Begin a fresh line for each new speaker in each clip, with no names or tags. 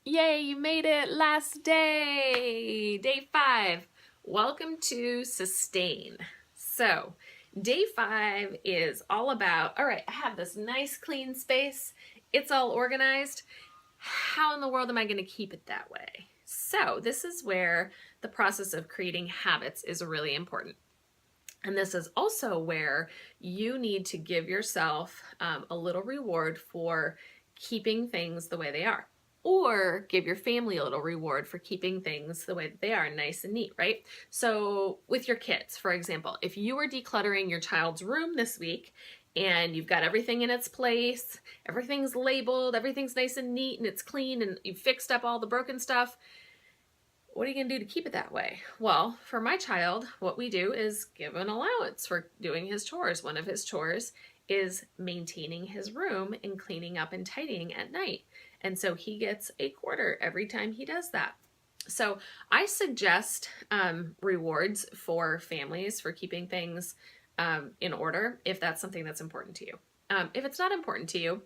Yay, you made it! Last day! Day 5. Welcome to Sustain. So, day 5 is all about, all right, I have this nice clean space. It's all organized. How in the world am I going to keep it that way? So, this is where the process of creating habits is really important. And this is also where you need to give yourself a little reward for keeping things the way they are, or give your family a little reward for keeping things the way that they are, nice and neat, right? So with your kids, for example, if you were decluttering your child's room this week and you've got everything in its place, everything's labeled, everything's nice and neat and it's clean and you've fixed up all the broken stuff, what are you going to do to keep it that way? Well, for my child, what we do is give an allowance for doing his chores. One of his chores is maintaining his room and cleaning up and tidying at night. And so he gets a quarter every time he does that. So I suggest rewards for families for keeping things in order if that's something that's important to you. If it's not important to you,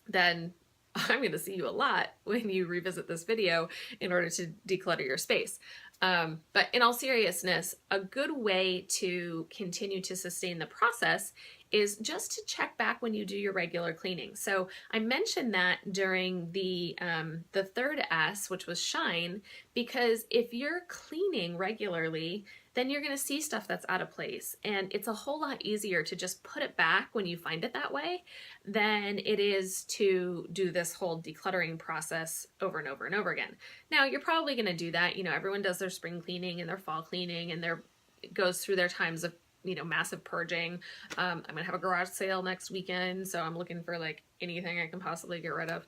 then I'm going to see you a lot when you revisit this video in order to declutter your space. But in all seriousness, a good way to continue to sustain the process is just to check back when you do your regular cleaning. So I mentioned that during the third S, which was shine, because if you're cleaning regularly, then you're going to see stuff that's out of place. And it's a whole lot easier to just put it back when you find it that way than it is to do this whole decluttering process over and over and over again. Now, you're probably going to do that. You know, everyone does their spring cleaning and their fall cleaning and goes through their times of, you know, massive purging. I'm going to have a garage sale next weekend, so I'm looking for like anything I can possibly get rid of.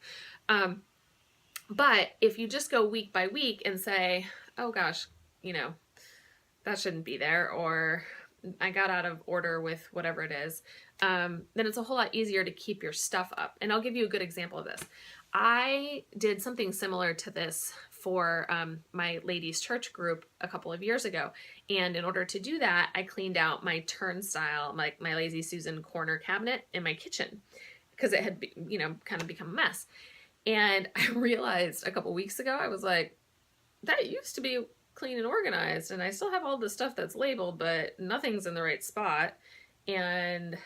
But if you just go week by week and say, oh gosh, you know, that shouldn't be there, or I got out of order with whatever it is, then it's a whole lot easier to keep your stuff up. And I'll give you a good example of this. I did something similar to this for my ladies' church group a couple of years ago. And in order to do that, I cleaned out my turnstile, my Lazy Susan corner cabinet in my kitchen because it had, you know, kind of become a mess. And I realized a couple weeks ago, I was like, that used to be clean and organized, and I still have all the stuff that's labeled, but nothing's in the right spot. And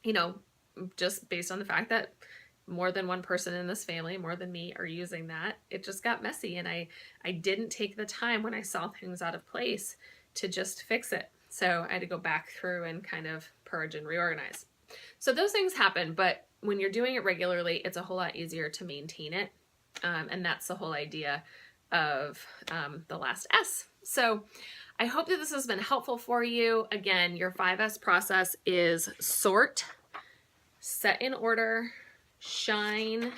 you know, just based on the fact that more than one person in this family, more than me, are using that, it just got messy, and I didn't take the time when I saw things out of place to just fix it. So I had to go back through and kind of purge and reorganize. So those things happen, but when you're doing it regularly, it's a whole lot easier to maintain it. And that's the whole idea of the last S. So I hope that this has been helpful for you. Again, your 5S process is sort, set in order, shine,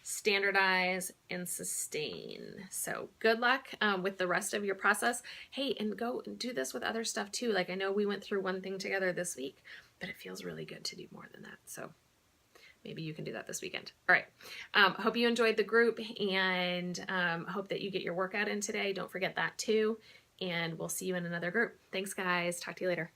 standardize, and sustain. So good luck with the rest of your process. Hey, and go and do this with other stuff too. Like, I know we went through one thing together this week, but it feels really good to do more than that. So maybe you can do that this weekend. All right. Hope you enjoyed the group, and hope that you get your workout in today. Don't forget that too. And we'll see you in another group. Thanks, guys. Talk to you later.